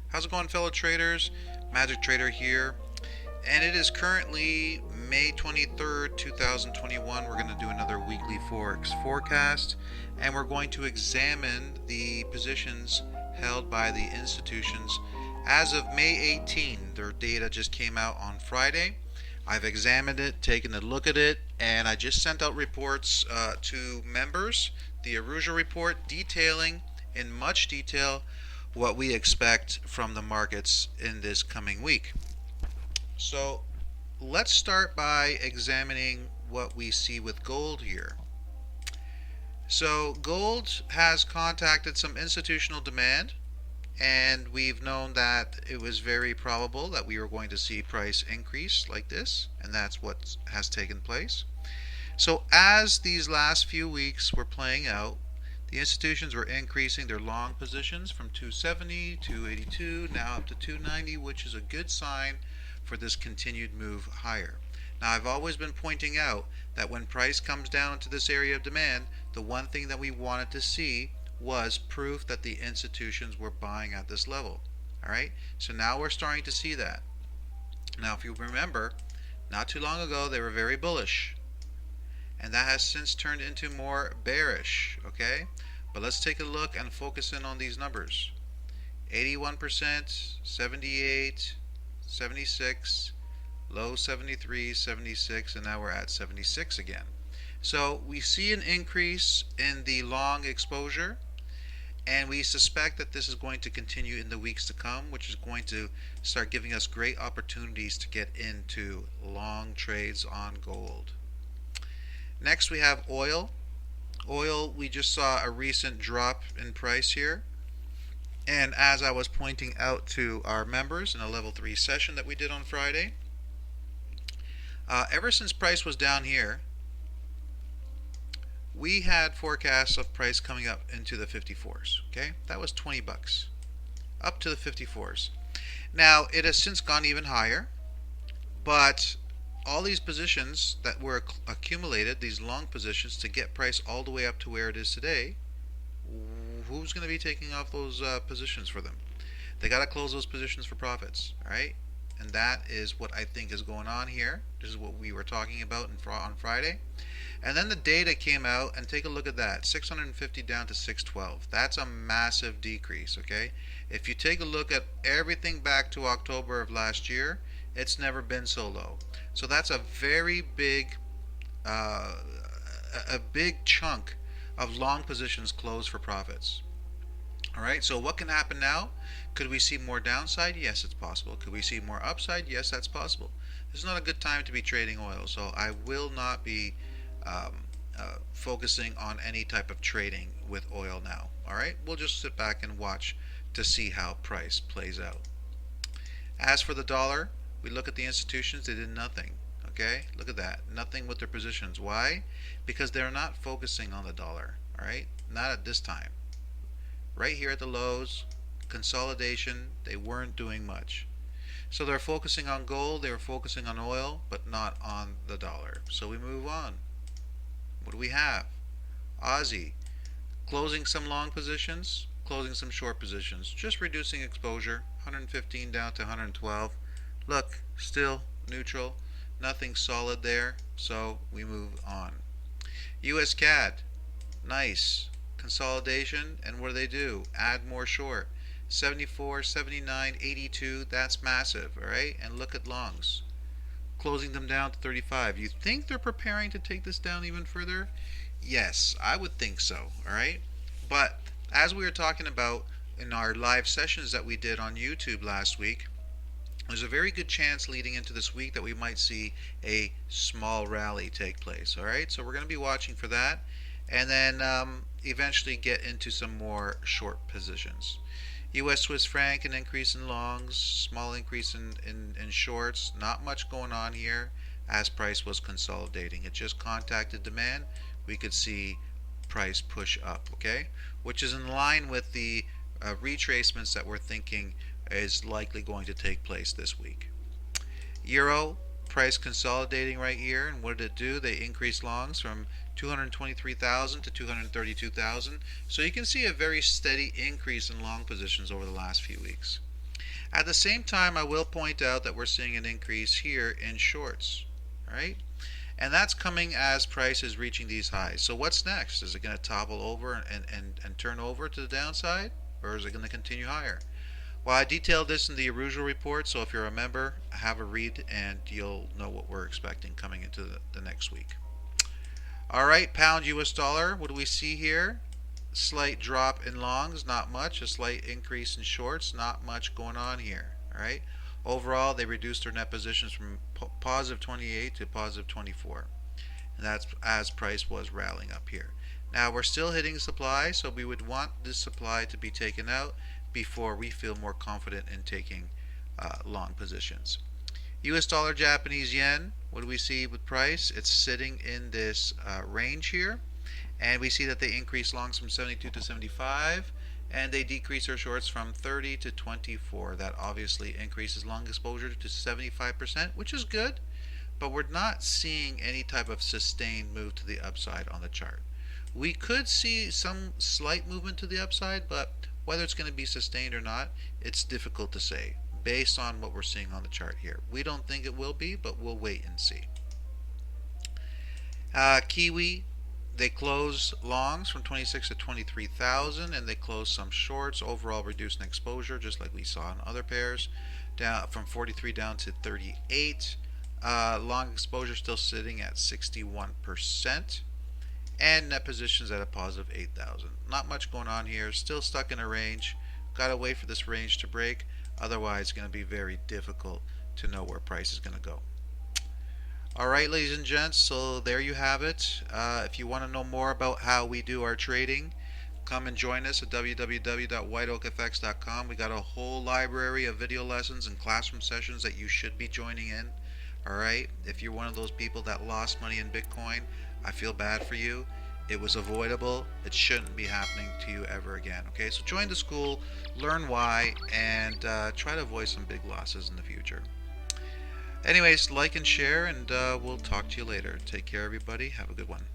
How's it going, fellow traders? Magic Trader here, and it is currently May 23rd, 2021. We're going to do another weekly Forex forecast, and we're going to examine the positions held by the institutions as of May 18. Their data just came out on Friday. I've examined it, taken a look at it, and I just sent out reports to members, the EURUSD report detailing in much detail what we expect from the markets in this coming week. So let's start by examining what we see with gold here. So gold has contacted some institutional demand, and we've known that it was very probable that we were going to see price increase like this, and that's what has taken place. So as these last few weeks were playing out, the institutions were increasing their long positions from 270, 282, now up to 290, which is a good sign for this continued move higher. Now, I've always been pointing out that when price comes down to this area of demand, the one thing that we wanted to see was proof that the institutions were buying at this level. All right, so now we're starting to see that. Now, if you remember, not too long ago they were very bullish, and that has since turned into more bearish. Okay, but let's take a look and focus in on these numbers. 81%, 78, 76, low 73, 76, and now we're at 76 again. So we see an increase in the long exposure, and we suspect that this is going to continue in the weeks to come, which is going to start giving us great opportunities to get into long trades on gold. Next we have oil. Oil, we just saw a recent drop in price here. And as I was pointing out to our members in a level 3 session that we did on Friday, ever since price was down here, we had forecasts of price coming up into the 54s. Okay, that was 20 bucks up to the 54s. Now it has since gone even higher, but all these positions that were accumulated, these long positions to get price all the way up to where it is today, who's going to be taking off those positions for them? They got to close those positions for profits, all right? And that is what I think is going on here. This is what we were talking about on Friday. And then the data came out, and take a look at that. 650 down to 612. That's a massive decrease, okay? If you take a look at everything back to October of last year, it's never been so low. So that's a very big, a big chunk of long positions closed for profits. All right, so what can happen now? Could we see more downside? Yes, it's possible. Could we see more upside? Yes, that's possible. This is not a good time to be trading oil, so I will not be focusing on any type of trading with oil now. All right, we'll just sit back and watch to see how price plays out. As for the dollar, we look at the institutions, they did nothing. Okay, look at that, nothing with their positions. Why? Because they're not focusing on the dollar. All right, not at this time. Right here at the lows, consolidation, they weren't doing much. So they're focusing on gold, they were focusing on oil, but not on the dollar. So we move on. What do we have? Aussie, closing some long positions, closing some short positions, just reducing exposure, 115 down to 112. Look, still neutral, nothing solid there, so we move on. US CAD, nice consolidation, and what do? Add more short. 74, 79, 82, that's massive, all right? And look at longs, closing them down to 35. You think they're preparing to take this down even further? Yes, I would think so, all right? But as we were talking about in our live sessions that we did on YouTube last week, there's a very good chance leading into this week that we might see a small rally take place, all right? So we're going to be watching for that, and then eventually get into some more short positions. US Swiss franc, an increase in longs, small increase in shorts, not much going on here as price was consolidating. It just contacted demand. We could see price push up, okay? Which is in line with the retracements that we're thinking is likely going to take place this week. Euro, price consolidating right here, and what did it do? They increased longs from 223,000 to 232,000. So you can see a very steady increase in long positions over the last few weeks. At the same time, I will point out that we're seeing an increase here in shorts, right? And that's coming as price is reaching these highs. So what's next? Is it going to topple over and turn over to the downside? Or is it going to continue higher? Well, I detailed this in the EURUSD report, so if you're a member, have a read and you'll know what we're expecting coming into the next week. All right, pound US dollar. What do we see here? Slight drop in longs, not much. A slight increase in shorts, not much going on here. All right. Overall, they reduced their net positions from positive 28 to positive 24, and that's as price was rallying up here. Now we're still hitting supply, so we would want this supply to be taken out before we feel more confident in taking long positions. US dollar Japanese yen, what do we see with price? It's sitting in this range here, and we see that they increase longs from 72 to 75, and they decrease their shorts from 30 to 24. That obviously increases long exposure to 75%, which is good, but we're not seeing any type of sustained move to the upside on the chart. We could see some slight movement to the upside, but whether it's going to be sustained or not, it's difficult to say based on what we're seeing on the chart here. We don't think it will be, but we'll wait and see. Kiwi, they close longs from 26 to 23,000, and they close some shorts. Overall, reducing exposure, just like we saw in other pairs, down from 43 down to 38. Long exposure still sitting at 61%, and net positions at a positive 8,000. Not much going on here. Still stuck in a range. Got to wait for this range to break. Otherwise, it's going to be very difficult to know where price is going to go. Alright, ladies and gents, so there you have it. If you want to know more about how we do our trading, come and join us at www.whiteoakfx.com. We got a whole library of video lessons and classroom sessions that you should be joining in. Alright, if you're one of those people that lost money in Bitcoin, I feel bad for you. It was avoidable. It shouldn't be happening to you ever again. Okay, so join the school, learn why, and try to avoid some big losses in the future. Anyways, like and share, and we'll talk to you later. Take care, everybody. Have a good one.